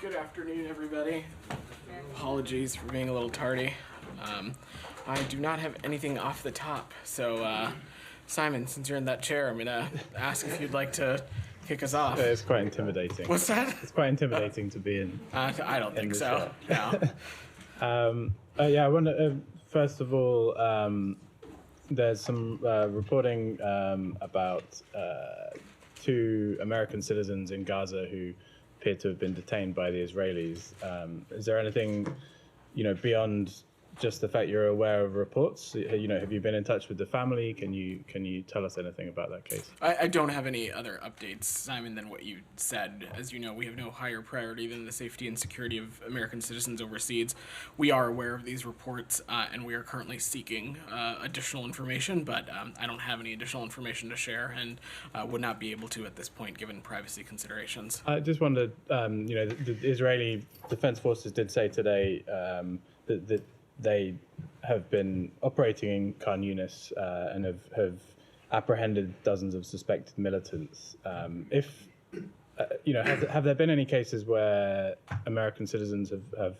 Good afternoon, everybody. Apologies for being a little tardy. I do not have anything off the top, so Simon, since you're in that chair, I'm gonna ask if you'd like to kick us off. It's quite intimidating. What's that? It's quite intimidating to be in. I don't think so. No. Yeah, I wonder. First of all, there's some reporting about two American citizens in Gaza who appear to have been detained by the Israelis. Is there anything, beyond just the fact you're aware of reports? Have you been in touch with the family? Can you tell us anything about that case? I don't have any other updates, Simon, than what you said. As you know, we have no higher priority than the safety and security of American citizens overseas. We are aware of these reports, and we are currently seeking additional information, but I don't have any additional information to share and would not be able to at this point, given privacy considerations. I just wondered, the Israeli Defense Forces did say today that they have been operating in Khan Yunis and have apprehended dozens of suspected militants. Have there been any cases where American citizens have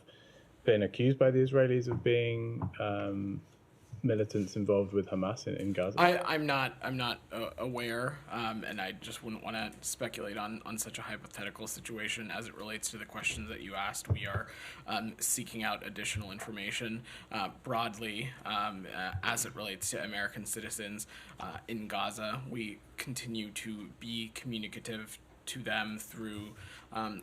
been accused by the Israelis of being militants involved with Hamas in Gaza? I'm not aware, and I just wouldn't want to speculate on such a hypothetical situation as it relates to the questions that you asked. We are seeking out additional information broadly as it relates to American citizens in Gaza. We continue to be communicative to them through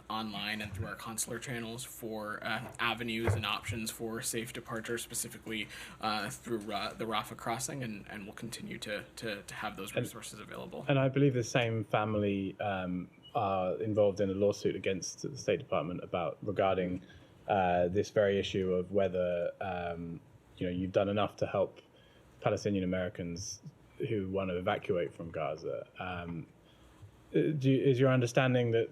online and through our consular channels for avenues and options for safe departure, specifically through the Rafah crossing, and we'll continue to have those resources available. And I believe the same family are involved in a lawsuit against the State Department regarding this very issue of whether you've done enough to help Palestinian Americans who want to evacuate from Gaza. Is your understanding that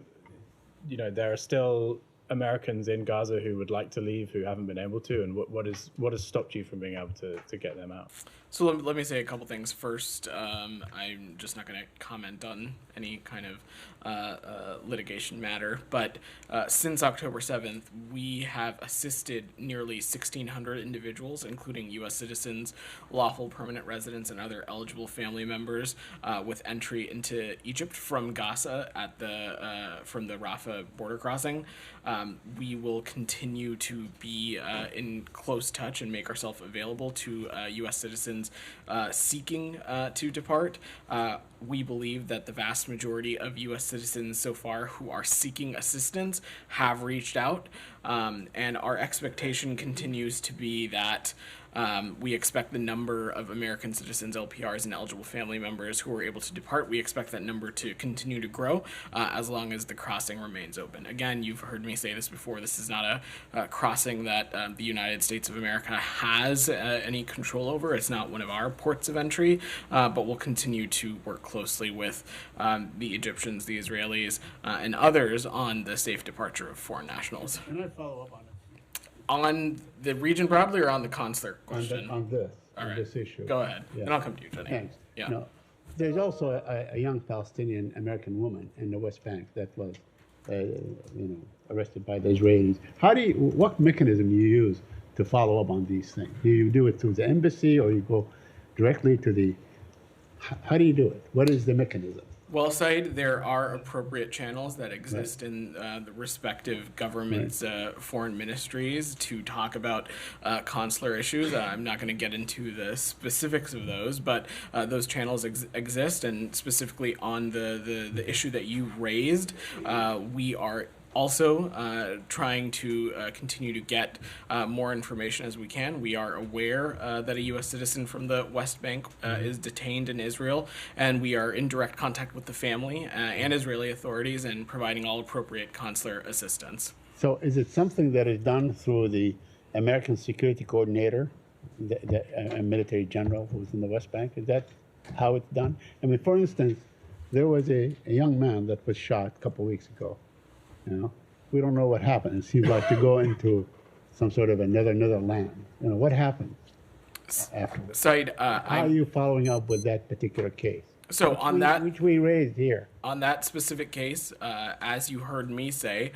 there are still Americans in Gaza who would like to leave who haven't been able to, and what has stopped you from being able to get them out? So let me say a couple things. First, I'm just not going to comment on any kind of litigation matter, but since October 7th, we have assisted nearly 1,600 individuals, including U.S. citizens, lawful permanent residents, and other eligible family members with entry into Egypt from Gaza from the Rafah border crossing. We will continue to be in close touch and make ourselves available to U.S. citizens seeking to depart. We believe that the vast majority of U.S. citizens so far who are seeking assistance have reached out, and our expectation continues to be that we expect the number of American citizens, LPRs, and eligible family members who are able to depart, we expect that number to continue to grow as long as the crossing remains open. Again, you've heard me say this before, this is not a crossing that the United States of America has any control over. It's not one of our ports of entry, but we'll continue to work closely with the Egyptians, the Israelis, and others on the safe departure of foreign nationals. Can I follow up on it? On the region broadly or on the consular question? On this issue. Go ahead. Yeah. And I'll come to you, Jenny. Thanks. Yeah. No, there's also a young Palestinian American woman in the West Bank that was, arrested by the Israelis. What mechanism do you use to follow up on these things? Do you do it through the embassy, or you go directly to the? How do you do it? What is the mechanism? Well, Said, there are appropriate channels that exist in the respective governments' foreign ministries to talk about consular issues. I'm not going to get into the specifics of those, but those channels exist, and specifically on the issue that you raised, we are also trying to continue to get more information as we can. We are aware that a U.S. citizen from the West Bank is detained in Israel, and we are in direct contact with the family and Israeli authorities and providing all appropriate consular assistance. So is it something that is done through the American Security Coordinator, a military general who's in the West Bank? Is that how it's done? I mean, for instance, there was a young man that was shot a couple of weeks ago. We don't know what happened. It seems like to go into some sort of another land. What happened afterwards? Said, how are you following up with that particular case? So on that, which we raised here. on that specific case, as you heard me say,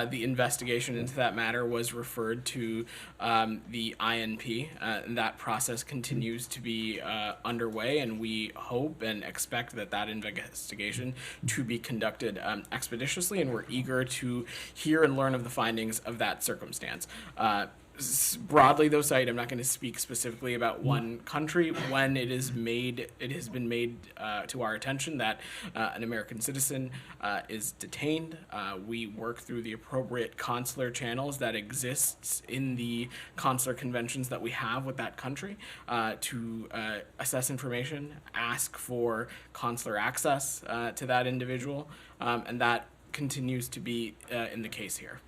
the investigation into that matter was referred to the INP, and that process continues to be underway, and we hope and expect that that investigation to be conducted expeditiously, and we're eager to hear and learn of the findings of that circumstance. Broadly, though, Said, I'm not going to speak specifically about one country. When it has been made to our attention that an American citizen is detained, we work through the appropriate consular channels that exists in the consular conventions that we have with that country to assess information, ask for consular access to that individual, and that continues to be in the case here.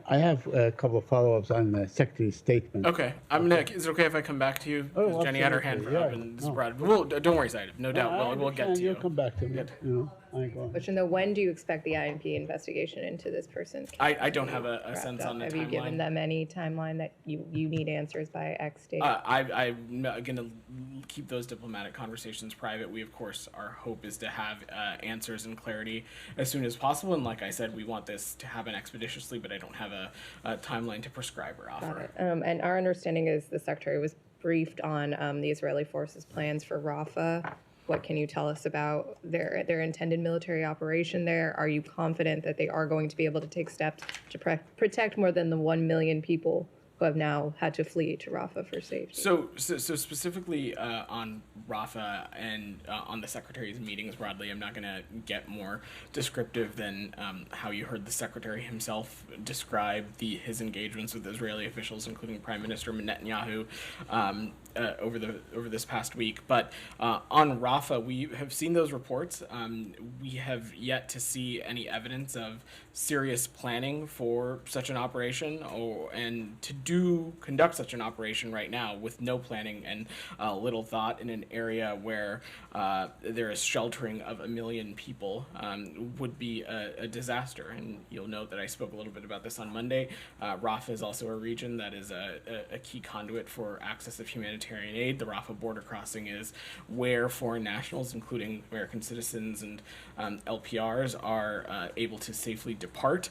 I have a couple of follow-ups on the Secretary's statement. Okay, is it okay if I come back to you? 'Cause Oh, Jenny had her hand absolutely, up yeah. and this No. broad. Well, don't worry, Said. No doubt, we'll get to you. You'll come back to me. You know, I ain't going. Question though, when do you expect the INP investigation into this person's case? I don't to have be a wrapped sense up? on the Have you given timeline. them any timeline that you need answers by X date? I'm going to keep those diplomatic conversations private. We, of course, our hope is to have answers and clarity as soon as possible. And like I said, we want this to happen expeditiously, but I don't have a timeline to prescribe or Got offer. it. And our understanding is the Secretary was briefed on the Israeli forces' plans for Rafah. What can you tell us about their intended military operation there? Are you confident that they are going to be able to take steps to protect more than the 1 million people who have now had to flee to Rafah for safety? So specifically on Rafah and on the Secretary's meetings broadly, I'm not going to get more descriptive than how you heard the Secretary himself describe his engagements with Israeli officials, including Prime Minister Netanyahu, over this past week. But on Rafah, we have seen those reports. We have yet to see any evidence of serious planning for such an operation, and to conduct such an operation right now with no planning and little thought in an area where there is sheltering of 1 million people would be a disaster. And you'll note that I spoke a little bit about this on Monday. Rafah is also a region that is a key conduit for access of humanitarian aid. The Rafah border crossing is where foreign nationals, including American citizens and LPRs, are able to safely depart.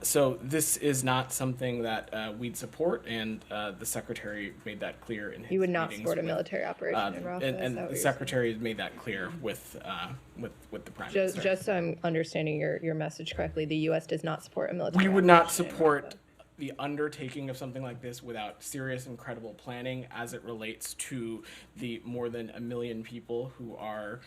So this is not something that we'd support, and the Secretary made that clear in his You would not meetings support a with, military operation in Rafah? and the Secretary has made that clear with the Prime Minister. Just so I'm understanding your message correctly, the U.S. does not support a military We would not operation in support Rafah. the undertaking of something like this without serious and credible planning as it relates to the more than 1 million people who are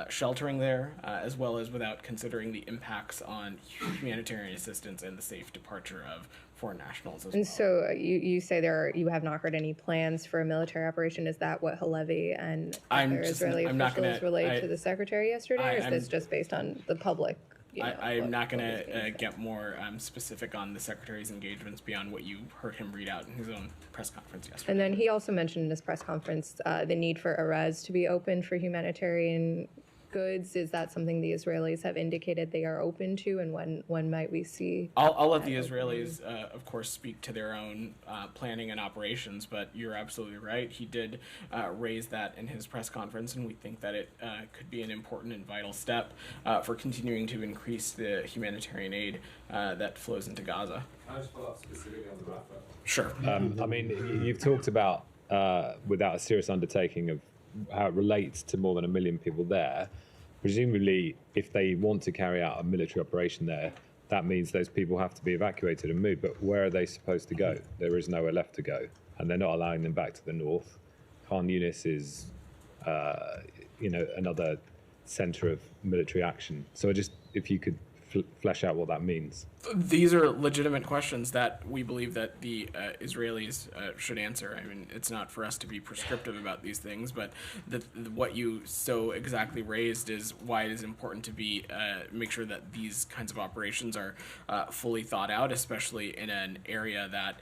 sheltering there, as well as without considering the impacts on humanitarian assistance and the safe departure of foreign nationals as And well. so you say you have not heard any plans for a military operation. Is that what Halevi and other Israeli I'm not officials gonna- relayed to the Secretary yesterday, or is I'm- this just based on the public? I'm not going what is being to said? get more specific on the Secretary's engagements beyond what you heard him read out in his own press conference yesterday. And then he also mentioned in his press conference the need for Erez to be open for humanitarian goods. Is that something the Israelis have indicated they are open to, and when might we see? I'll let the Israelis, of course, speak to their own planning and operations, but you're absolutely right. He did raise that in his press conference, and we think that it could be an important and vital step for continuing to increase the humanitarian aid that flows into Gaza. Can I just follow up specifically on the Rafah? Sure. I mean, you've talked about without a serious undertaking of how it relates to more than 1 million people there. Presumably, if they want to carry out a military operation there, that means those people have to be evacuated and moved. But where are they supposed to go? There is nowhere left to go, and they're not allowing them back to the north. Khan Yunis is, another centre of military action. So if you could flesh out what that means. These are legitimate questions that we believe that the Israelis should answer. I mean, it's not for us to be prescriptive about these things, but what you so exactly raised is why it is important to make sure that these kinds of operations are fully thought out, especially in an area that,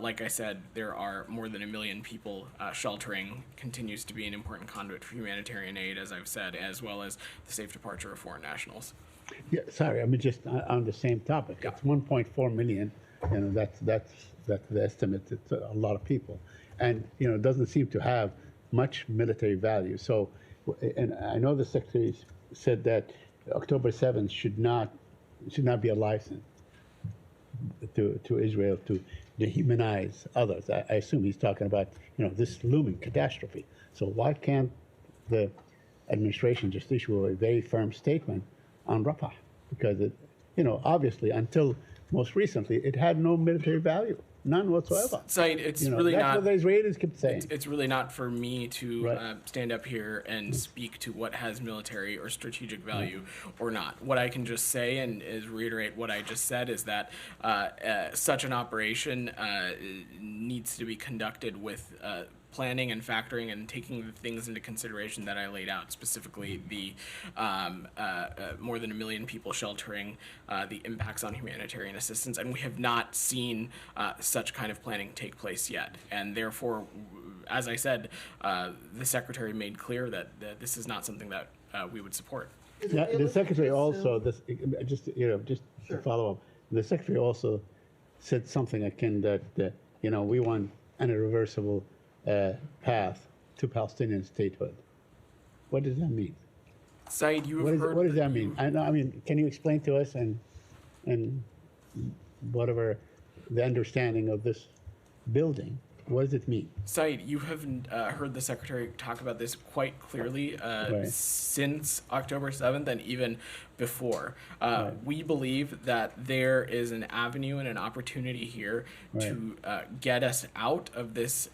like I said, there are more than 1 million people sheltering, continues to be an important conduit for humanitarian aid, as I've said, as well as the safe departure of foreign nationals. Yeah, sorry, I'm just on the same topic. It's 1.4 million. That's the estimate. It's a lot of people, and it doesn't seem to have much military value. So, and I know the Secretary said that October 7th should not be a license to Israel to dehumanize others. I assume he's talking about, this looming catastrophe. So why can't the administration just issue a very firm statement on Rafah? Because obviously until most recently, it had no military value, none whatsoever. Said, it's really that's not. what the Israelis kept saying. It's really not for me to Right. stand up here and speak to what has military or strategic value or not. What I can just say and is reiterate what I just said is that such an operation needs to be conducted with planning and factoring and taking the things into consideration that I laid out, specifically the more than 1 million people sheltering, the impacts on humanitarian assistance, and we have not seen such kind of planning take place yet. And therefore, as I said, the Secretary made clear that this is not something that we would support. Yeah, the Secretary also, just to follow up, the Secretary also said something akin that, we want an irreversible path to Palestinian statehood. What does that mean? Said, you have heard. What does that mean? I mean, can you explain to us and whatever the understanding of this building? What does it mean? Said, you have heard the Secretary talk about this quite clearly since October 7th and even before. We believe that there is an avenue and an opportunity here to get us out of this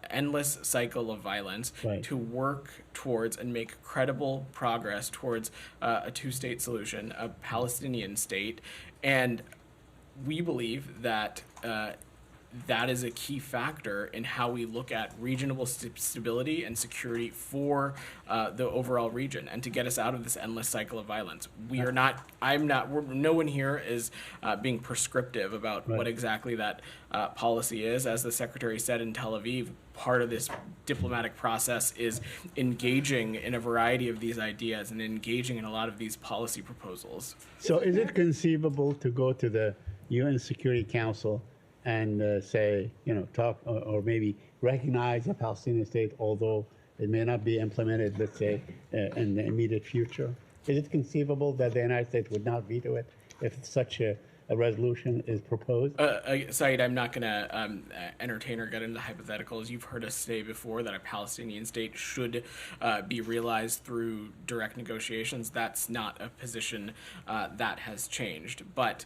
endless cycle of violence, to work towards and make credible progress towards a two-state solution, a Palestinian state. And we believe that that is a key factor in how we look at regional stability and security for the overall region, and to get us out of this endless cycle of violence. No one here is being prescriptive about what exactly that policy is. As the Secretary said in Tel Aviv, part of this diplomatic process is engaging in a variety of these ideas and engaging in a lot of these policy proposals. So is it conceivable to go to the UN Security Council and say, talk or maybe recognize a Palestinian state, although it may not be implemented, let's say, in the immediate future? Is it conceivable that the United States would not veto it if such a resolution is proposed? Saeed, I'm not going to entertain or get into hypotheticals. You've heard us say before that a Palestinian state should be realized through direct negotiations. That's not a position that has changed. But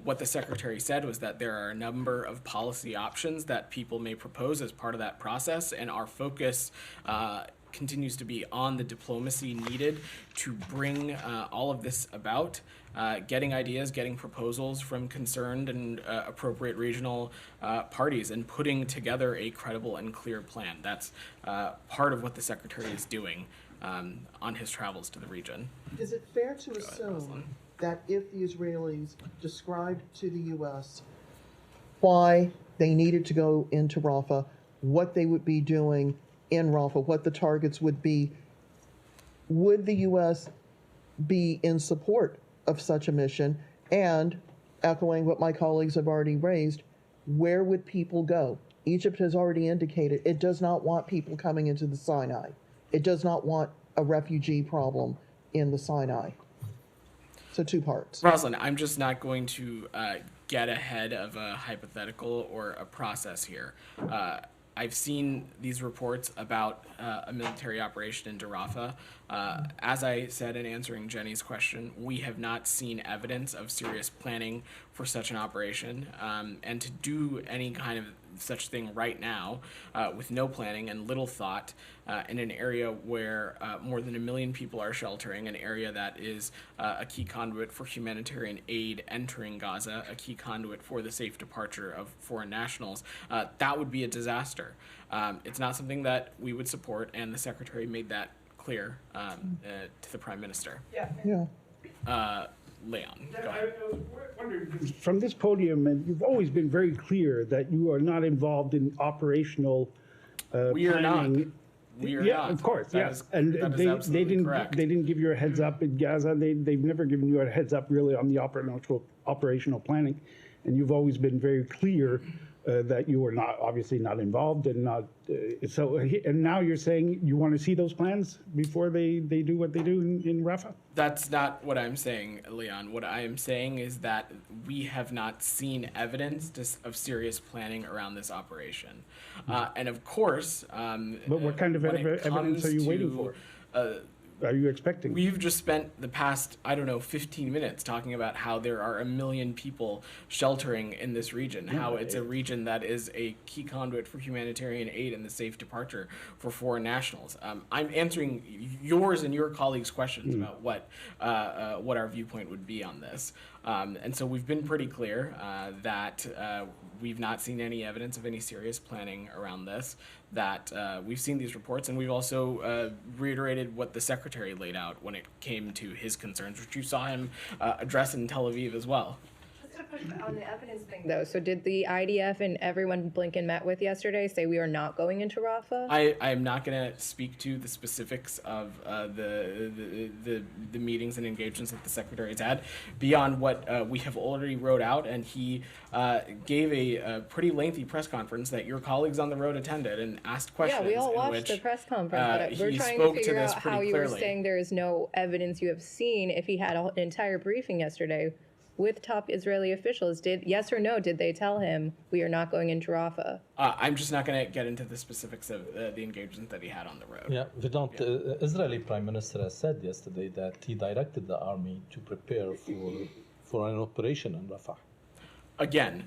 what the Secretary said was that there are a number of policy options that people may propose as part of that process, and our focus continues to be on the diplomacy needed to bring all of this about, getting ideas, getting proposals from concerned and appropriate regional parties, and putting together a credible and clear plan. That's part of what the Secretary is doing on his travels to the region. Is it fair to assume that if the Israelis described to the U.S. why they needed to go into Rafah, what they would be doing in Rafah, what the targets would be, would the U.S. be in support of such a mission? And echoing what my colleagues have already raised, where would people go? Egypt has already indicated it does not want people coming into the Sinai. It does not want a refugee problem in the Sinai. So 2 parts. Rosalind, I'm just not going to get ahead of a hypothetical or a process here. I've seen these reports about a military operation into Rafah. As I said in answering Jenny's question, we have not seen evidence of serious planning for such an operation. And to do any kind of such thing right now with no planning and little thought in an area where more than 1 million people are sheltering, an area that is a key conduit for humanitarian aid entering Gaza, a key conduit for the safe departure of foreign nationals, that would be a disaster. It's not something that we would support, and the Secretary made that clear to the Prime Minister. Yeah. Leon, go I ahead. was wondering, because from this podium, and you've always been very clear that you are not involved in operational We are not. planning. We are Yeah, not. of course, That yes. is- And that is they absolutely didn't correct. they didn't give you a heads up in Gaza. They've never given you a heads up really on the operational operational planning, and you've always been very clear that you are not, obviously not involved and not, and now you're saying you want to see those plans before they do what they do in Rafah? That's not what I'm saying, Leon. What I am saying is that we have not seen evidence of serious planning around this operation. And of course, But what kind of evidence are you waiting for? Are you expecting? We've just spent the past, 15 minutes talking about how there are 1 million people sheltering in this region, how it's a region that is a key conduit for humanitarian aid and the safe departure for foreign nationals. I'm answering yours and your colleagues' questions about what our viewpoint would be on this. And so we've been pretty clear that we've not seen any evidence of any serious planning around this, that we've seen these reports, and we've also reiterated what the Secretary laid out when it came to his concerns, which you saw him address in Tel Aviv as well. On the evidence thing, though, so did the IDF and everyone Blinken met with yesterday say we are not going into Rafah? I am not going to speak to the specifics of the meetings and engagements that the Secretary's had beyond what we have already wrote out, and he gave a pretty lengthy press conference that your colleagues on the road attended and asked questions. Yeah, we all watched the press conference, but we're trying to figure out how you were saying there is no evidence you have seen if he had an entire briefing yesterday with top Israeli officials. Yes or no, did they tell him we are not going into Rafah? I'm just not going to get into the specifics of the engagement that he had on the road. Yeah, Vedant, Israeli Prime Minister has said yesterday that he directed the army to prepare for an operation in Rafah. Again,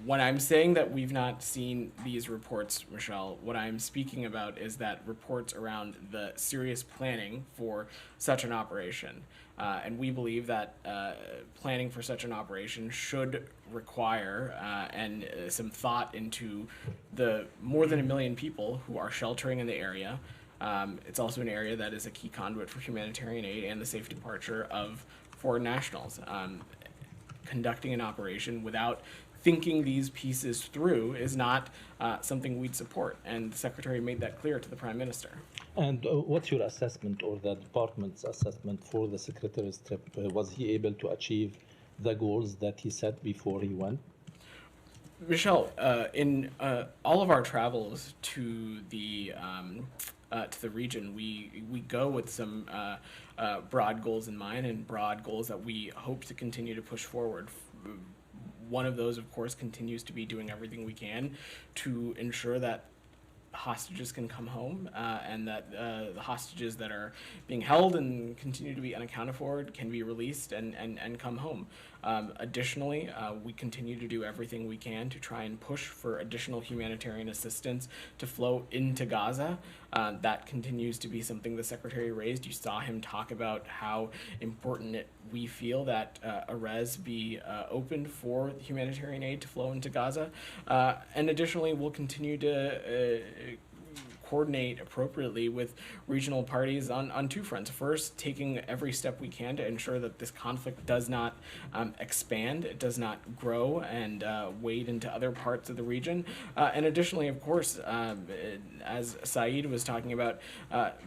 when I'm saying that we've not seen these reports, Michelle, what I'm speaking about is that reports around the serious planning for such an operation. And we believe that planning for such an operation should require some thought into the more than 1 million people who are sheltering in the area. It's also an area that is a key conduit for humanitarian aid and the safe departure of foreign nationals. Conducting an operation without thinking these pieces through is not something we'd support, and the Secretary made that clear to the Prime Minister. And what's your assessment or the department's assessment for the Secretary's trip? Was he able to achieve the goals that he set before he went? Michelle, in all of our travels to the region, we go with some broad goals in mind and broad goals that we hope to continue to push forward. One of those, of course, continues to be doing everything we can to ensure that hostages can come home and that the hostages that are being held and continue to be unaccounted for can be released and come home. Additionally, we continue to do everything we can to try and push for additional humanitarian assistance to flow into Gaza. That continues to be something the Secretary raised. You saw him talk about how important we feel that Erez be opened for humanitarian aid to flow into Gaza. And additionally, we'll continue to coordinate appropriately with regional parties on two fronts. First, taking every step we can to ensure that this conflict does not expand, it does not grow and wade into other parts of the region. And additionally, of course, as Saeed was talking about,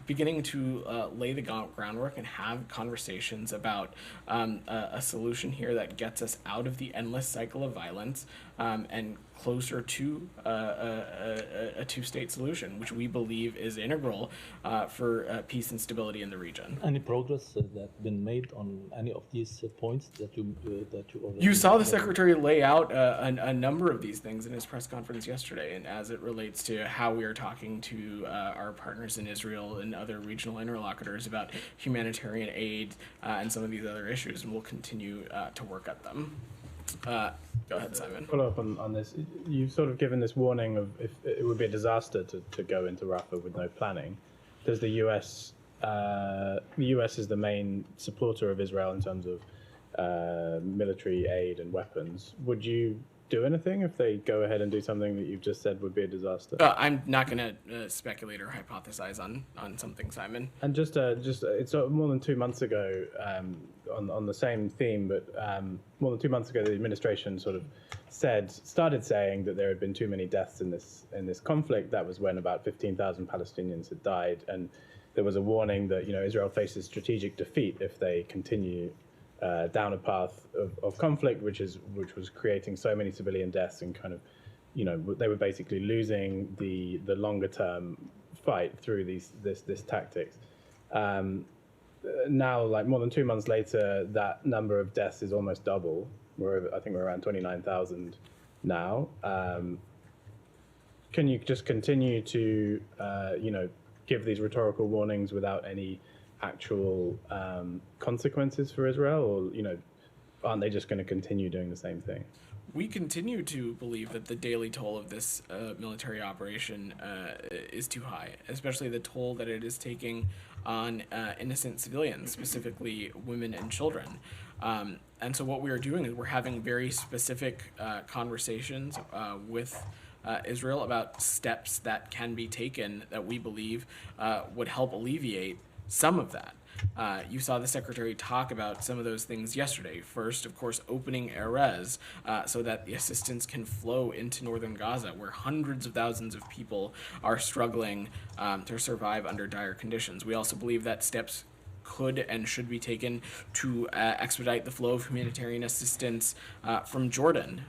beginning to lay the groundwork and have conversations about a solution here that gets us out of the endless cycle of violence and closer to a two-state solution, which we believe is integral for peace and stability in the region. Any progress that's been made on any of these points that you already... You saw the Secretary lay out a number of these things in his press conference yesterday, and as it relates to how we are talking to our partners in Israel and other regional interlocutors about humanitarian aid and some of these other issues, and we'll continue to work at them. Go ahead, Simon. Follow up on this. You've sort of given this warning of if it would be a disaster to go into Rafah with no planning. Does the U.S. The U.S. is the main supporter of Israel in terms of military aid and weapons. Would you do anything if they go ahead and do something that you've just said would be a disaster? I'm not going to speculate or hypothesize on something, Simon. And just it's more than 2 months ago, on the same theme, but more than 2 months ago, the administration sort of started saying that there had been too many deaths in this conflict. That was when about 15,000 Palestinians had died, and there was a warning that Israel faces strategic defeat if they continue down a path of conflict, which was creating so many civilian deaths and kind of, they were basically losing the longer term fight through this tactics. Now, like more than 2 months later, that number of deaths is almost double. I think we're around 29,000 now. Can you just continue to, give these rhetorical warnings without any actual consequences for Israel, or aren't they just going to continue doing the same thing? We continue to believe that the daily toll of this military operation is too high, especially the toll that it is taking on innocent civilians, specifically women and children. And so what we are doing is we're having very specific conversations with Israel about steps that can be taken that we believe would help alleviate some of that. You saw the secretary talk about some of those things yesterday. First, of course, opening Erez so that the assistance can flow into northern Gaza, where hundreds of thousands of people are struggling to survive under dire conditions. We also believe that steps could and should be taken to expedite the flow of humanitarian assistance from Jordan.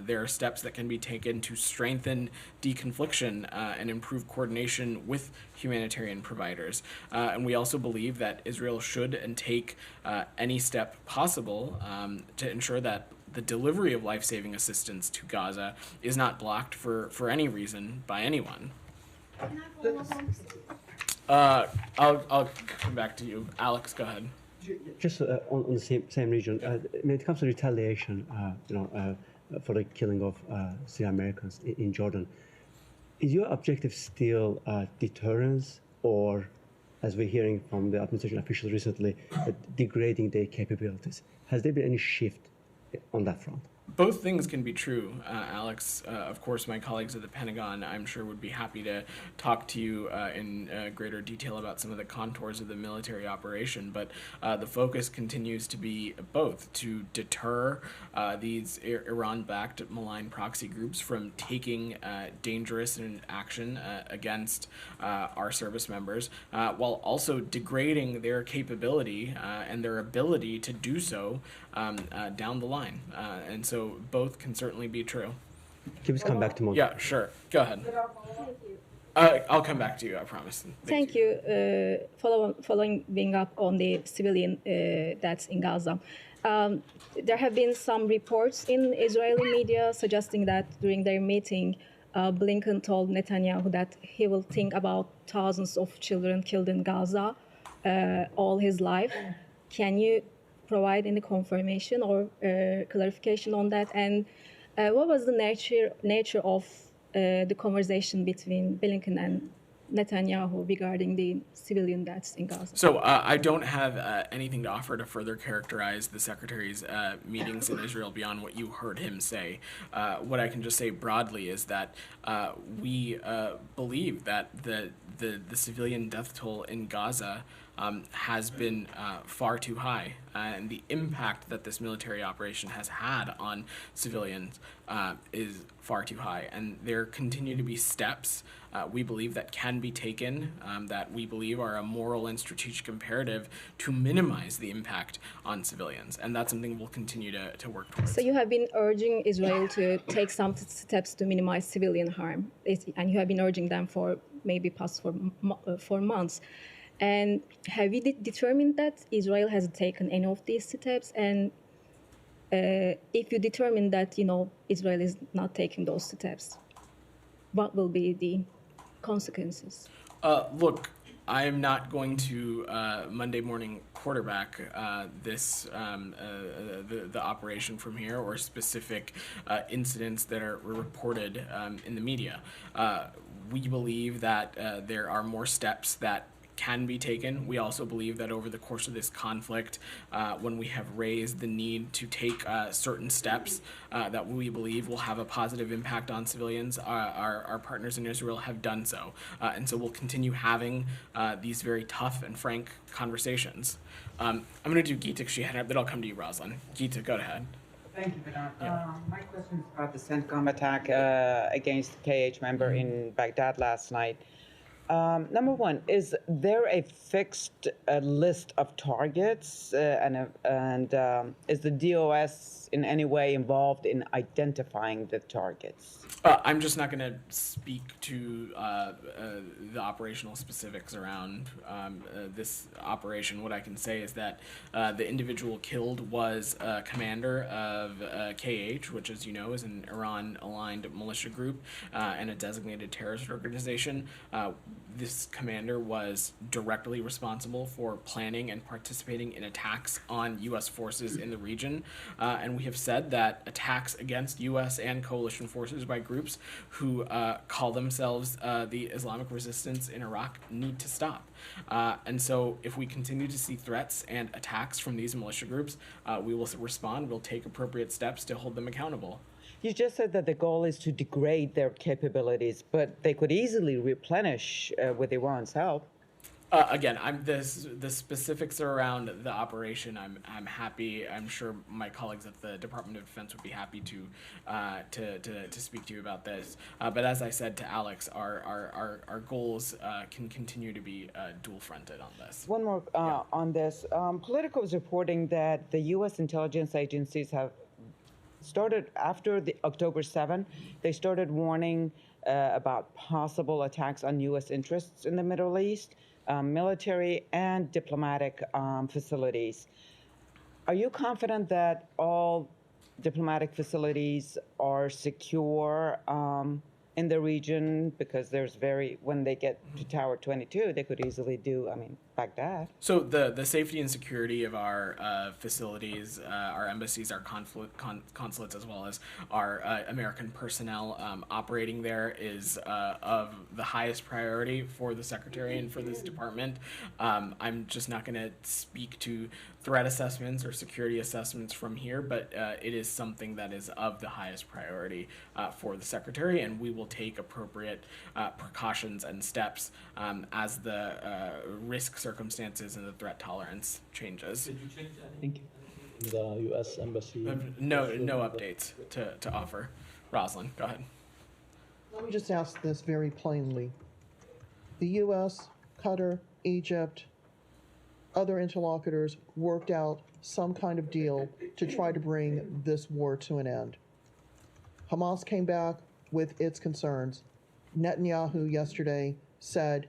There are steps that can be taken to strengthen deconfliction and improve coordination with humanitarian providers. And we also believe that Israel should and take any step possible to ensure that the delivery of life-saving assistance to Gaza is not blocked for any reason by anyone. I'll come back to you. Alex, go ahead. Just on the same region, when it comes to retaliation, for the killing of Syrian Americans in Jordan, is your objective still deterrence, or, as we're hearing from the administration officials recently, degrading their capabilities? Has there been any shift on that front? Both things can be true, Alex. Of course, my colleagues at the Pentagon, I'm sure, would be happy to talk to you in greater detail about some of the contours of the military operation. But the focus continues to be both to deter these Iran-backed malign proxy groups from taking dangerous action against our service members, while also degrading their capability and their ability to do so down the line. And so both can certainly be true. Can we just come back to more? Yeah, sure. Go ahead. I'll come back to you, I promise. Thank you. Following up on the civilian deaths in Gaza. There have been some reports in Israeli media suggesting that during their meeting, Blinken told Netanyahu that he will think about thousands of children killed in Gaza all his life. Can you provide any confirmation or clarification on that? And what was the nature of the conversation between Blinken and Netanyahu regarding the civilian deaths in Gaza? So I don't have anything to offer to further characterize the Secretary's meetings in Israel beyond what you heard him say. What I can just say broadly is that we believe that the civilian death toll in Gaza has been far too high, and the impact that this military operation has had on civilians is far too high. And there continue to be steps we believe that can be taken, that we believe are a moral and strategic imperative to minimize the impact on civilians. And that's something we'll continue to work towards. So you have been urging Israel to take some steps to minimize civilian harm, and you have been urging them for maybe past 4 months. And have we determined that Israel has taken any of these steps? And if you determine that, Israel is not taking those steps, what will be the consequences? Look, I am not going to Monday morning quarterback the operation from here, or specific incidents that were reported in the media. We believe that there are more steps that can be taken. We also believe that over the course of this conflict, when we have raised the need to take certain steps that we believe will have a positive impact on civilians, our partners in Israel have done so. And so we'll continue having these very tough and frank conversations. I'm going to do Geeta because she had it, then I'll come to you, Roslan. Geeta, go ahead. Thank you, Bernard. My question is about the CENTCOM attack against KH member in Baghdad last night. Number one, is there a fixed list of targets, is the DOS in any way involved in identifying the targets? I'm just not going to speak to the operational specifics around this operation. What I can say is that the individual killed was a commander of KH, which, as you know, is an Iran-aligned militia group and a designated terrorist organization. This commander was directly responsible for planning and participating in attacks on U.S. forces in the region. And we have said that attacks against U.S. and coalition forces by groups who call themselves the Islamic Resistance in Iraq need to stop. And so if we continue to see threats and attacks from these militia groups, we will respond. We'll take appropriate steps to hold them accountable. You just said that the goal is to degrade their capabilities, but they could easily replenish with Iran's help. Again, the specifics around the operation. I'm happy. I'm sure my colleagues at the Department of Defense would be happy to speak to you about this. But as I said to Alex, our goals can continue to be dual-fronted on this. One more on this. Politico is reporting that the U.S. intelligence agencies have started after the October 7. They started warning about possible attacks on U.S. interests in the Middle East. Military and diplomatic facilities. Are you confident that all diplomatic facilities are secure in the region? Because when they get to Tower 22, they could easily do, Baghdad. So the safety and security of our facilities, our embassies, our consulates, as well as our American personnel operating there is of the highest priority for the Secretary and for this department. I'm just not going to speak to threat assessments or security assessments from here, but it is something that is of the highest priority for the Secretary, and we will take appropriate precautions and steps as the risk circumstances and the threat tolerance changes. Did you change anything in the U.S. Embassy? No updates to offer. Rosalind, go ahead. Let me just ask this very plainly. The U.S., Qatar, Egypt, other interlocutors worked out some kind of deal to try to bring this war to an end. Hamas came back with its concerns. Netanyahu yesterday said,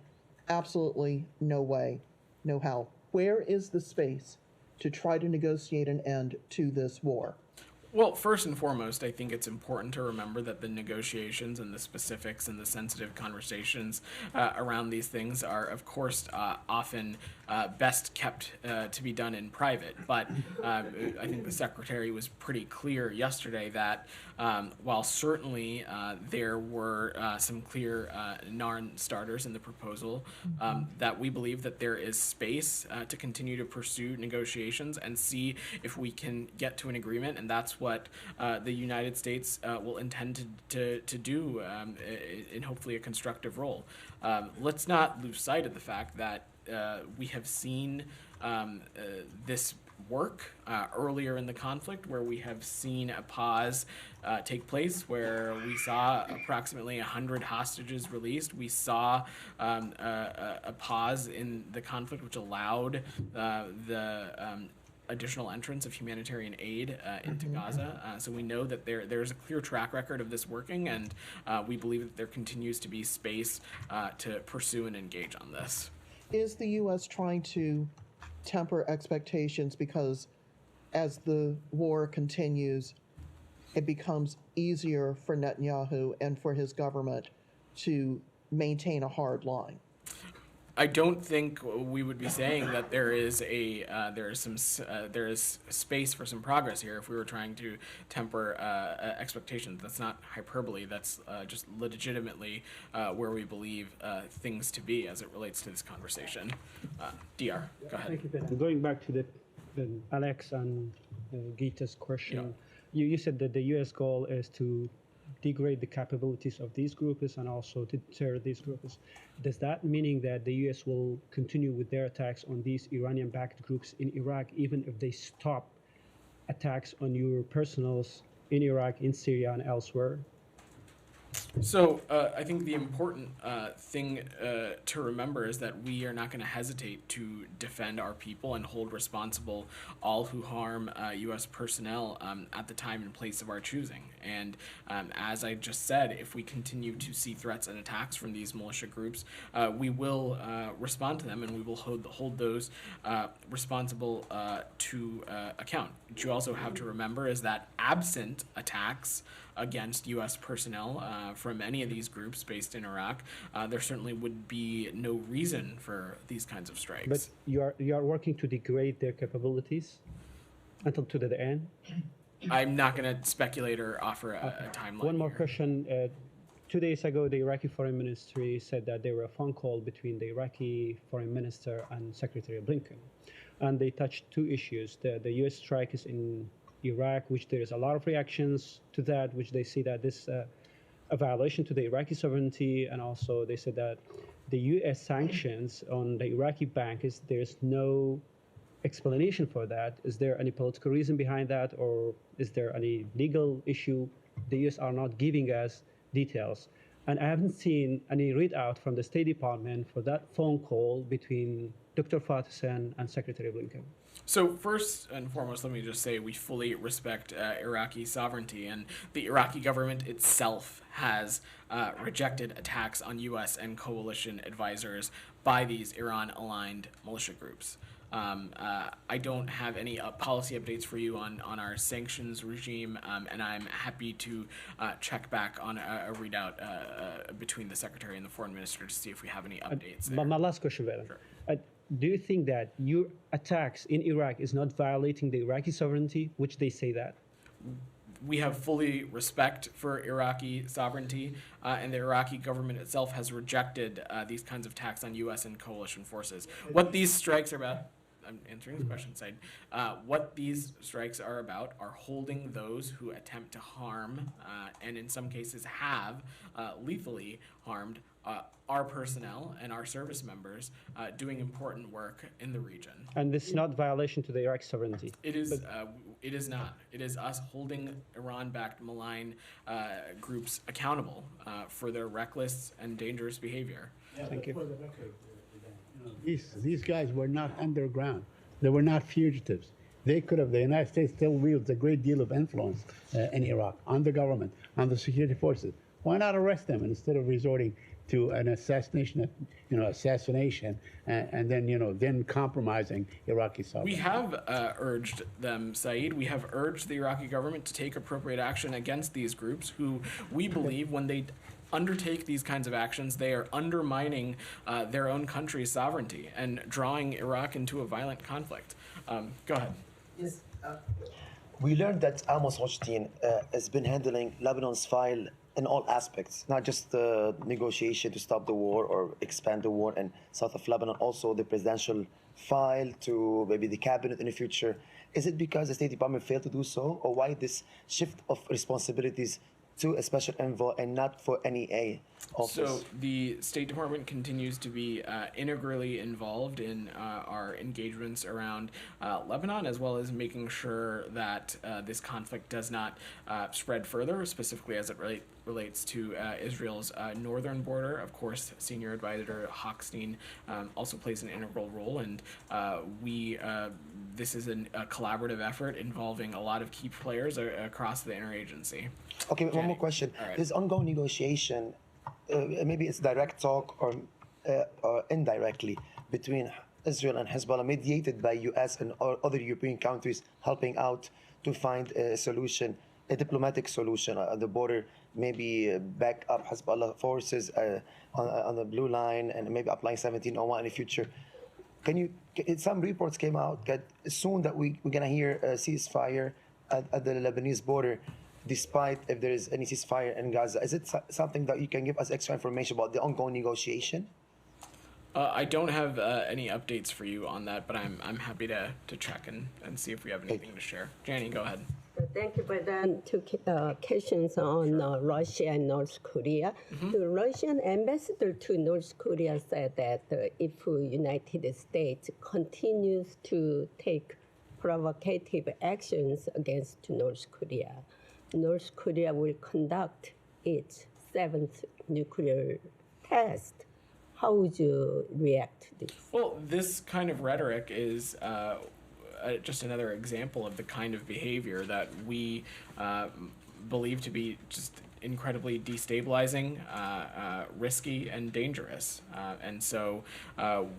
absolutely no way, no how. Where is the space to try to negotiate an end to this war? Well, first and foremost, I think it's important to remember that the negotiations and the specifics and the sensitive conversations around these things are, of course, often best kept to be done in private. But I think the Secretary was pretty clear yesterday that while certainly there were some clear non-starters in the proposal, that we believe that there is space to continue to pursue negotiations and see if we can get to an agreement, and that's what the United States will intend to do in hopefully a constructive role. Let's not lose sight of the fact that we have seen this work earlier in the conflict, where we have seen a pause take place, where we saw approximately 100 hostages released. We saw a pause in the conflict, which allowed the additional entrance of humanitarian aid into Gaza. So we know that there's a clear track record of this working, and we believe that there continues to be space to pursue and engage on this. Is the U.S. trying to temper expectations because as the war continues, it becomes easier for Netanyahu and for his government to maintain a hard line? I don't think we would be saying that there is space for some progress here if we were trying to temper expectations. That's not hyperbole. That's just legitimately where we believe things to be as it relates to this conversation. DR, go ahead. Thank you, Ben. Going back to the Alex and Gita's question, you said that the U.S. goal is to degrade the capabilities of these groups and also to deter these groups. Does that mean that the U.S. will continue with their attacks on these Iranian-backed groups in Iraq, even if they stop attacks on your personals in Iraq, in Syria, and elsewhere? So I think the important thing to remember is that we are not going to hesitate to defend our people and hold responsible all who harm U.S. personnel at the time and place of our choosing. And as I just said, if we continue to see threats and attacks from these militia groups, we will respond to them and we will hold those responsible to account. What you also have to remember is that absent attacks against U.S. personnel from any of these groups based in Iraq, there certainly would be no reason for these kinds of strikes. But you are working to degrade their capabilities until to the end. I'm not going to speculate or offer a timeline. One more here. question. 2 days ago, the Iraqi Foreign Ministry said that there were a phone call between the Iraqi Foreign Minister and Secretary Blinken, and they touched two issues: the U.S. strike is in Iraq, which there is a lot of reactions to that, which they see that this a violation to the Iraqi sovereignty, and also they said that the U.S. sanctions on the Iraqi bank there's no explanation for that. Is there any political reason behind that, or is there any legal issue? The U.S. are not giving us details, and I haven't seen any readout from the State Department for that phone call between Dr. Fatisen and Secretary Blinken. So first and foremost, let me just say we fully respect Iraqi sovereignty, and the Iraqi government itself has rejected attacks on U.S. and coalition advisors by these Iran-aligned militia groups. I don't have any policy updates for you on our sanctions regime, and I'm happy to check back on a readout between the Secretary and the Foreign Minister to see if we have any updates there. My last question, Vedan. Sure. Do you think that your attacks in Iraq is not violating the Iraqi sovereignty, which they say that? We have fully respect for Iraqi sovereignty, and the Iraqi government itself has rejected these kinds of attacks on U.S. and coalition forces. What these strikes are about, I'm answering this question, Said. What these strikes are about are holding those who attempt to harm, and in some cases have lethally harmed our personnel and our service members doing important work in the region. And this is not violation to the Iraqi sovereignty? It is. It is not. It is us holding Iran-backed malign groups accountable for their reckless and dangerous behavior. Thank you. These guys were not underground. They were not fugitives. They could have, the United States still wields a great deal of influence in Iraq, on the government, on the security forces. Why not arrest them instead of resorting to an assassination, and then, then compromising Iraqi sovereignty? We have urged them, Saeed. We have urged the Iraqi government to take appropriate action against these groups who we believe when they undertake these kinds of actions, they are undermining their own country's sovereignty and drawing Iraq into a violent conflict. Go ahead. Yes. We learned that Amos Hochstein has been handling Lebanon's file in all aspects, not just the negotiation to stop the war or expand the war in south of Lebanon, also the presidential file to maybe the cabinet in the future. Is it because the State Department failed to do so, or why this shift of responsibilities to a special envoy and not for any office? So the State Department continues to be integrally involved in our engagements around Lebanon, as well as making sure that this conflict does not spread further, specifically as it relates to Israel's northern border. Of course, Senior Advisor Hochstein also plays an integral role, and this is a collaborative effort involving a lot of key players across the interagency. Okay, one more question. Right. This ongoing negotiation, maybe it's direct talk or indirectly between Israel and Hezbollah, mediated by U.S. and other European countries helping out to find a solution, a diplomatic solution at the border, maybe back up Hezbollah forces on the blue line and maybe applying 1701 in the future. Some reports came out that soon that we're going to hear a ceasefire at the Lebanese border, despite if there is any ceasefire in Gaza. Is it something that you can give us extra information about the ongoing negotiation? I don't have any updates for you on that, but I'm happy to check and see if we have anything to share. Janie, go ahead. Thank you, President. Two questions on Russia and North Korea. The Russian ambassador to North Korea said that if United States continues to take provocative actions against North Korea will conduct its seventh nuclear test. How would you react to this? Well, this kind of rhetoric is just another example of the kind of behavior that we believe to be just incredibly destabilizing, risky, and dangerous. And so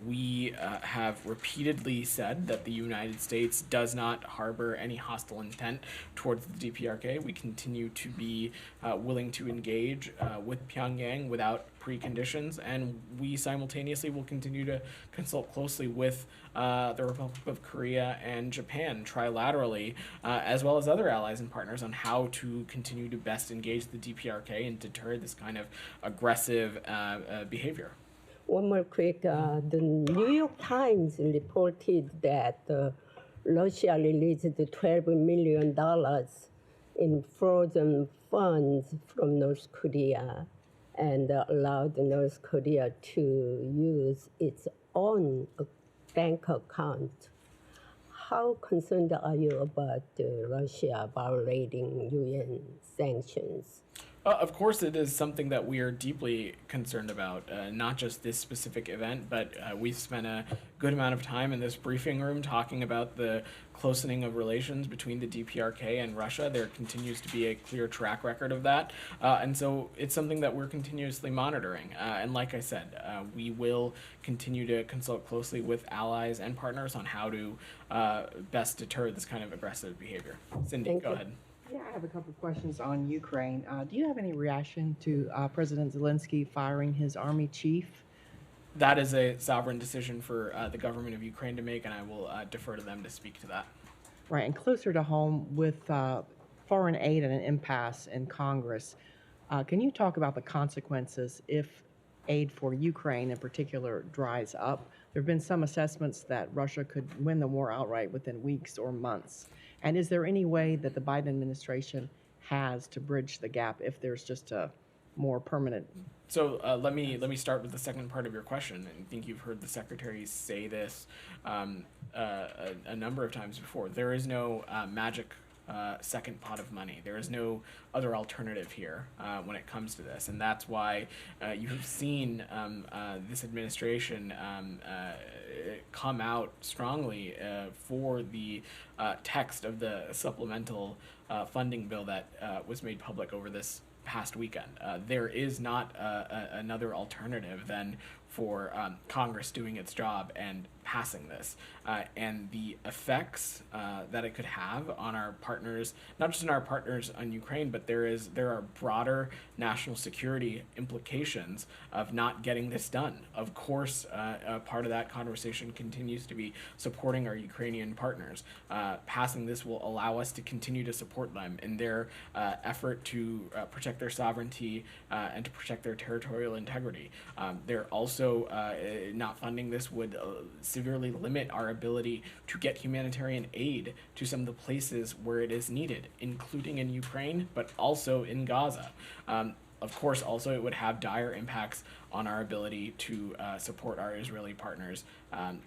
we have repeatedly said that the United States does not harbor any hostile intent towards the DPRK. We continue to be willing to engage with Pyongyang without preconditions, and we simultaneously will continue to consult closely with the Republic of Korea and Japan trilaterally, as well as other allies and partners, on how to continue to best engage the DPRK and deter this kind of aggressive behavior. One more quick, the New York Times reported that Russia released $12 million in frozen funds from North Korea and allowed North Korea to use its own bank account. How concerned are you about Russia violating UN sanctions? Of course, it is something that we are deeply concerned about, not just this specific event, but we've spent a good amount of time in this briefing room talking about the closening of relations between the DPRK and Russia. There continues to be a clear track record of that. And so it's something that we're continuously monitoring. And like I said, we will continue to consult closely with allies and partners on how to best deter this kind of aggressive behavior. Cindy, go ahead. Yeah, I have a couple of questions on Ukraine. Do you have any reaction to President Zelensky firing his army chief? That is a sovereign decision for the government of Ukraine to make, and I will defer to them to speak to that. Right, and closer to home with foreign aid and an impasse in Congress, can you talk about the consequences if aid for Ukraine in particular dries up? There have been some assessments that Russia could win the war outright within weeks or months. And is there any way that the Biden administration has to bridge the gap if there's just a more permanent? So let me start with the second part of your question. I think you've heard the secretary say this a number of times before. There is no magic second pot of money. There is no other alternative here when it comes to this, and that's why you have seen this administration come out strongly for the text of the supplemental funding bill that was made public over this past weekend. There is not another alternative than for Congress doing its job and passing this. And the effects that it could have on our partners, not just on our partners on Ukraine, but there are broader national security implications of not getting this done. Of course, part of that conversation continues to be supporting our Ukrainian partners. Passing this will allow us to continue to support them in their effort to protect their sovereignty and to protect their territorial integrity. They're also not funding this would severely limit our ability to get humanitarian aid to some of the places where it is needed, including in Ukraine, but also in Gaza. Of course, also it would have dire impacts on our ability to support our Israeli partners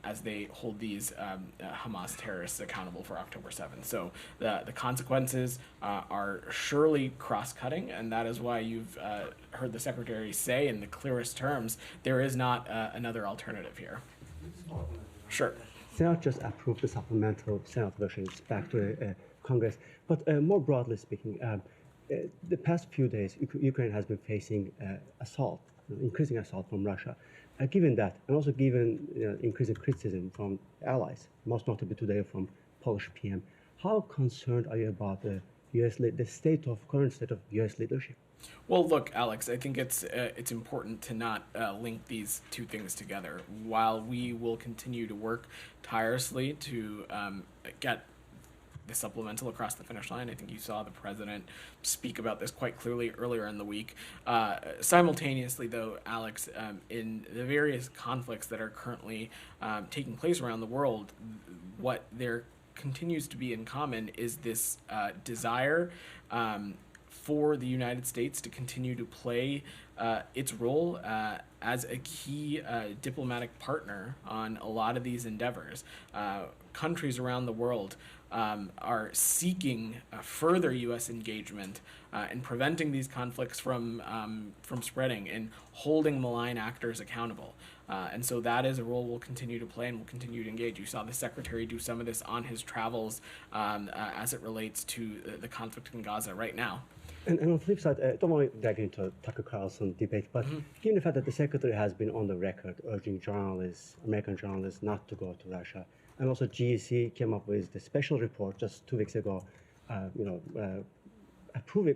as they hold these Hamas terrorists accountable for October 7th. So the consequences are surely cross-cutting, and that is why you've heard the Secretary say in the clearest terms, there is not another alternative here. Sure. Senate just approved the supplemental Senate version. It's back to Congress. But more broadly speaking, the past few days, Ukraine has been facing assault, increasing assault from Russia. Given that, and also given increasing criticism from allies, most notably today from Polish PM, how concerned are you about the current state of U.S. leadership? Well, look, Alex, I think it's important to not link these two things together. While we will continue to work tirelessly to get the supplemental across the finish line, I think you saw the president speak about this quite clearly earlier in the week. Simultaneously, though, Alex, in the various conflicts that are currently taking place around the world, what there continues to be in common is this desire for the United States to continue to play its role as a key diplomatic partner on a lot of these endeavors. countries around the world are seeking further U.S. engagement in preventing these conflicts from spreading and holding malign actors accountable. And so that is a role we'll continue to play and we'll continue to engage. You saw the Secretary do some of this on his travels as it relates to the conflict in Gaza right now. And on the flip side, don't want to dig into Tucker Carlson debate, but given the fact that the Secretary has been on the record urging journalists, American journalists, not to go to Russia, and also GEC came up with the special report just 2 weeks ago,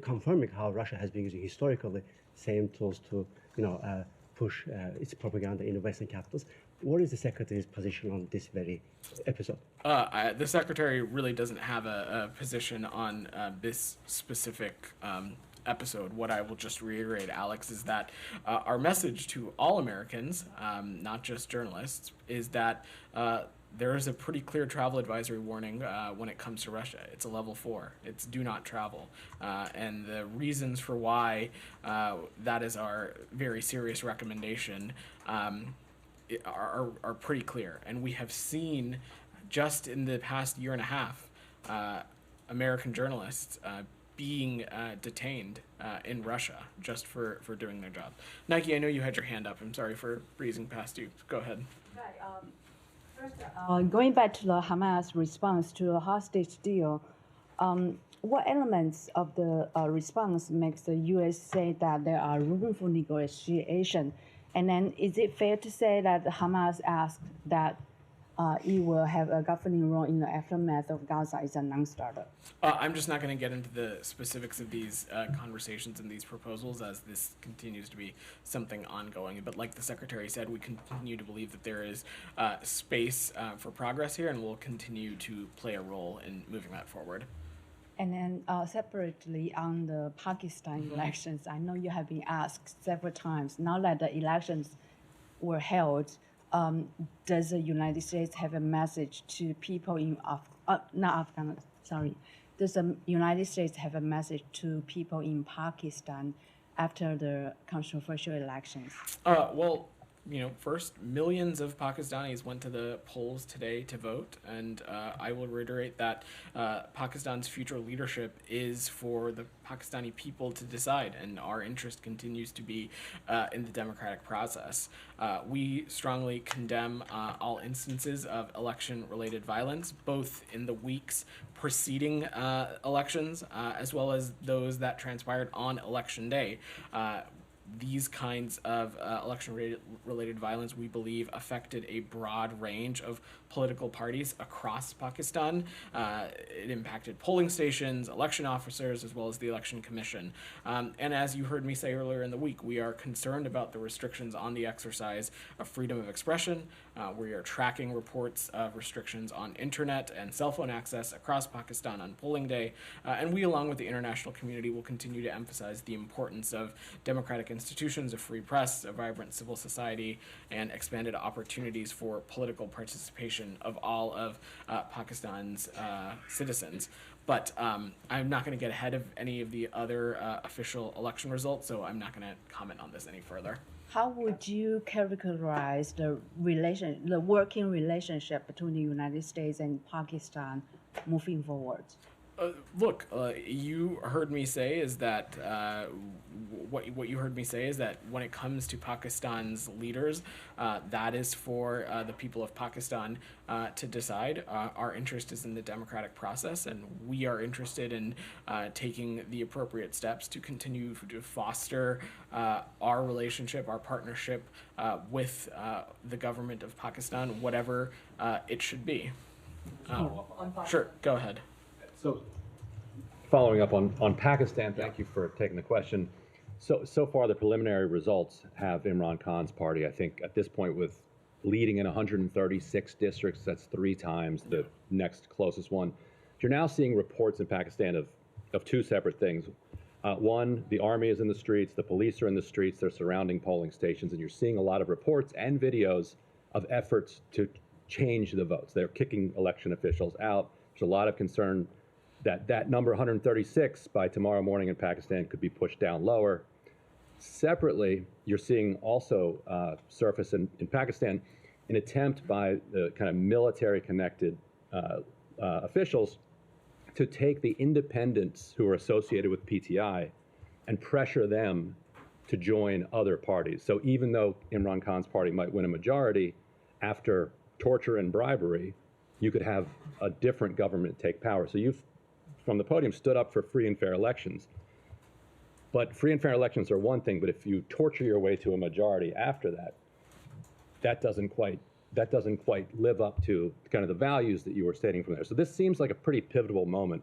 confirming how Russia has been using historically same tools to, push its propaganda in the Western capitals. What is the Secretary's position on this very episode? The Secretary really doesn't have a position on this specific episode. What I will just reiterate, Alex, is that our message to all Americans, not just journalists, is that there is a pretty clear travel advisory warning when it comes to Russia. It's a level 4. It's do not travel. And the reasons for why that is our very serious recommendation are pretty clear. And we have seen just in the past year and a half American journalists being detained in Russia just for doing their job. Nike, I know you had your hand up. I'm sorry for breezing past you. Go ahead. First, going back to the Hamas response to the hostage deal, what elements of the response makes the U.S. say that there are room for negotiation? And then is it fair to say that Hamas asked that it will have a governing role in the aftermath of Gaza is a non-starter? I'm just not going to get into the specifics of these conversations and these proposals as this continues to be something ongoing. But like the Secretary said, we continue to believe that there is space for progress here, and we'll continue to play a role in moving that forward. And then separately on the Pakistan elections, I know you have been asked several times, now that the elections were held, does the United States have a message to people in does the United States have a message to people in Pakistan after the controversial elections? Well, first, millions of Pakistanis went to the polls today to vote, and I will reiterate that Pakistan's future leadership is for the Pakistani people to decide, and our interest continues to be in the democratic process. We strongly condemn all instances of election-related violence, both in the weeks preceding elections, as well as those that transpired on Election Day. These kinds of election-related violence, we believe, affected a broad range of political parties across Pakistan. It impacted polling stations, election officers, as well as the Election Commission. And as you heard me say earlier in the week, we are concerned about the restrictions on the exercise of freedom of expression. We are tracking reports of restrictions on internet and cell phone access across Pakistan on polling day. And we, along with the international community, will continue to emphasize the importance of democratic institutions, a free press, a vibrant civil society, and expanded opportunities for political participation of all of Pakistan's citizens. But I'm not going to get ahead of any of the other official election results, so I'm not going to comment on this any further. How would you characterize the working relationship between the United States and Pakistan moving forward? Look, you heard me say is that what you heard me say is that when it comes to Pakistan's leaders, that is for the people of Pakistan to decide. Our interest is in the democratic process, and we are interested in taking the appropriate steps to continue to foster our relationship, our partnership with the government of Pakistan, whatever it should be. Sure, go ahead. So, following up on Pakistan, thank you for taking the question. So far, the preliminary results have Imran Khan's party, I think, at this point, with leading in 136 districts. That's 3 times the next closest one. You're now seeing reports in Pakistan of 2 separate things. One, the army is in the streets, the police are in the streets, they're surrounding polling stations, and you're seeing a lot of reports and videos of efforts to change the votes. They're kicking election officials out. There's a lot of concern that number 136 by tomorrow morning in Pakistan could be pushed down lower. Separately, you're seeing also surface in Pakistan an attempt by the kind of military-connected officials to take the independents who are associated with PTI and pressure them to join other parties. So even though Imran Khan's party might win a majority, after torture and bribery, you could have a different government take power. So you've, from the podium, stood up for free and fair elections. But free and fair elections are one thing, but if you torture your way to a majority after that, that doesn't quite live up to kind of the values that you were stating from there. So this seems like a pretty pivotal moment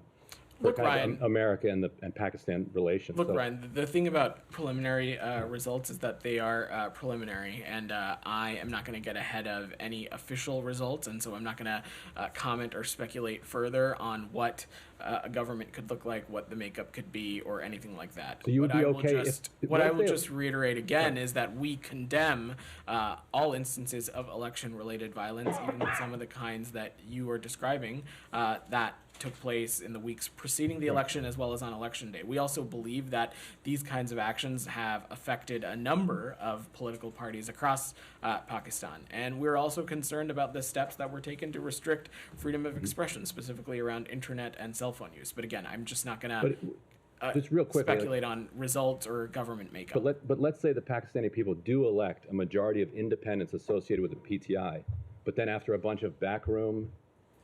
for Look, kind Ryan, of America and Pakistan relations. Look, So- Ryan, the thing about preliminary results is that they are preliminary, and I am not going to get ahead of any official results, and so I'm not going to comment or speculate further on what a government could look like, what the makeup could be, or anything like that. So you would What be I will okay just, if- what I let's will say- just reiterate again is that we condemn all instances of election-related violence, even some of the kinds that you are describing, that took place in the weeks preceding the election as well as on election day. We also believe that these kinds of actions have affected a number of political parties across Pakistan. And we're also concerned about the steps that were taken to restrict freedom of expression, specifically around internet and cell phone use. But again, I'm just not going to just real quickly, speculate on results or government makeup. But let's say the Pakistani people do elect a majority of independents associated with the PTI, but then after a bunch of backroom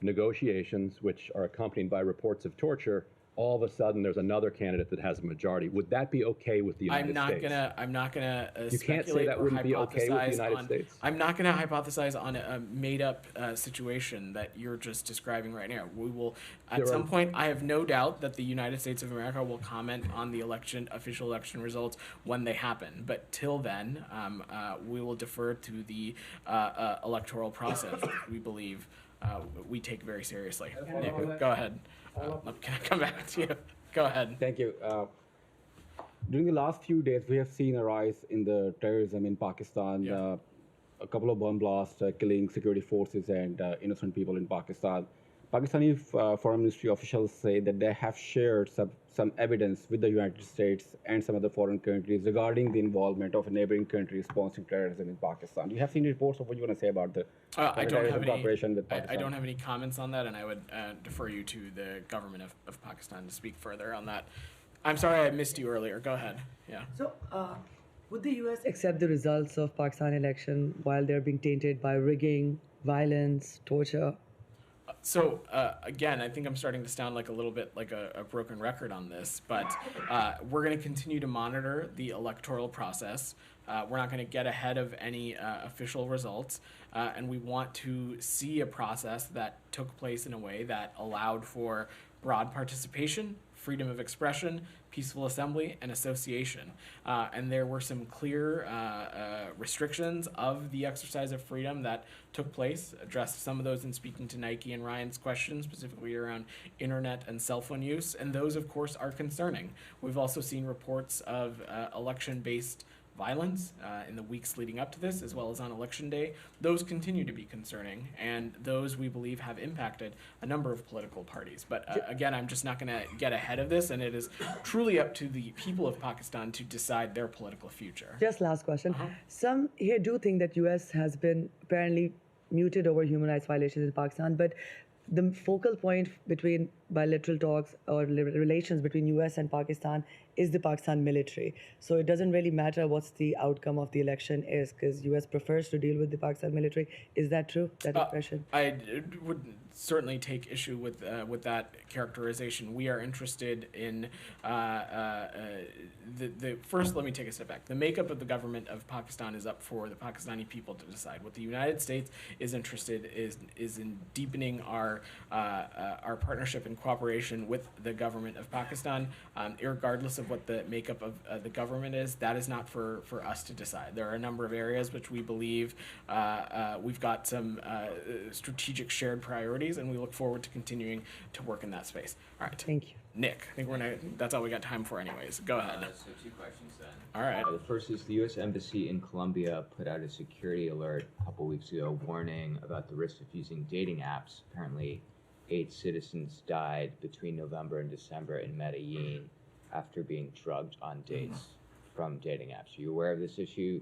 negotiations, which are accompanied by reports of torture, all of a sudden there's another candidate that has a majority. Would that be okay with the United States? I'm not gonna You can't say that or wouldn't be okay with the hypothesize United on- States. I'm not going to hypothesize on a made-up situation that you're just describing right now. We will, at There some are- point, I have no doubt that the United States of America will comment on the official election results when they happen. But till then, we will defer to the electoral process, which we believe we take very seriously. Nick, go ahead. Can I come back to you? Go ahead. Thank you. During the last few days, we have seen a rise in the terrorism in Pakistan. A couple of bomb blasts killing security forces and innocent people in Pakistan. Pakistani Foreign Ministry officials say that they have shared some evidence with the United States and some other foreign countries regarding the involvement of a neighboring country sponsoring terrorism in Pakistan. Do you have seen reports of what you want to say about the I don't have cooperation with any. Pakistan? I don't have any comments on that, and I would defer you to the government of Pakistan to speak further on that. I'm sorry I missed you earlier. Go ahead. Yeah. So, would the U.S. accept the results of Pakistan election while they're being tainted by rigging, violence, torture? So again, I think I'm starting to sound like a little bit like a broken record on this, but we're going to continue to monitor the electoral process. We're not going to get ahead of any official results, and we want to see a process that took place in a way that allowed for broad participation, freedom of expression, peaceful assembly, and association. And there were some clear restrictions of the exercise of freedom that took place, addressed some of those in speaking to Nike and Ryan's questions, specifically around internet and cell phone use, and those, of course, are concerning. We've also seen reports of election-based violence in the weeks leading up to this, as well as on election day. Those continue to be concerning, and those we believe have impacted a number of political parties. But again, I'm just not going to get ahead of this, and it is truly up to the people of Pakistan to decide their political future. Just last question. Some here do think that U.S. has been apparently muted over human rights violations in Pakistan, but the focal point between bilateral talks or relations between U.S. and Pakistan is the Pakistan military. So it doesn't really matter what's the outcome of the election is, because U.S. prefers to deal with the Pakistan military. Is that true? That impression? I would certainly take issue with that characterization. We are interested in the first. Let me take a step back. The makeup of the government of Pakistan is up for the Pakistani people to decide. What the United States is interested is in deepening our partnership and cooperation with the government of Pakistan, irregardless of what the makeup of the government is. That is not for us to decide. There are a number of areas which we believe we've got some strategic shared priorities, and we look forward to continuing to work in that space. All right. Thank you. Nick, I think that's all we got time for anyways. Go ahead. So 2 questions then. All right. The first is the U.S. Embassy in Colombia put out a security alert a couple weeks ago warning about the risk of using dating apps. Apparently, 8 citizens died between November and December in Medellin after being drugged on dates from dating apps. Are you aware of this issue?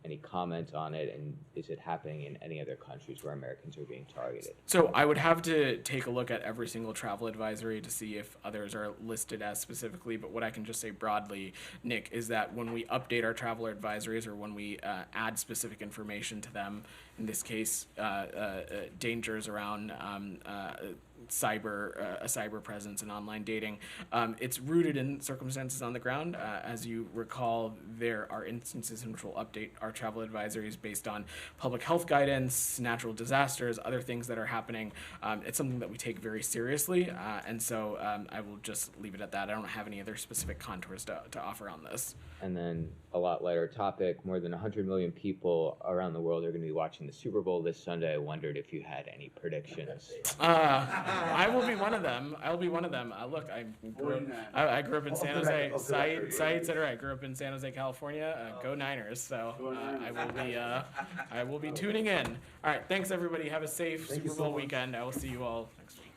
Any comment on it, and is it happening in any other countries where Americans are being targeted? So I would have to take a look at every single travel advisory to see if others are listed as specifically, but what I can just say broadly, Nick, is that when we update our traveler advisories or when we add specific information to them, in this case, dangers around cyber presence and online dating, it's rooted in circumstances on the ground. As you recall, there are instances in which we'll update our travel advisories based on public health guidance, natural disasters, other things that are happening. It's something that we take very seriously, and so I will just leave it at that. I don't have any other specific contours to offer on this. And then a lot lighter topic, more than 100 million people around the world are going to be watching the Super Bowl this Sunday. I wondered if you had any predictions. I will be one of them. I will be one of them. Look, I grew up in San Jose. Saeed said it right. I grew up in San Jose, California. Go Niners. So I will be tuning in. All right. Thanks, everybody. Have a safe Super Bowl weekend. I will see you all next week.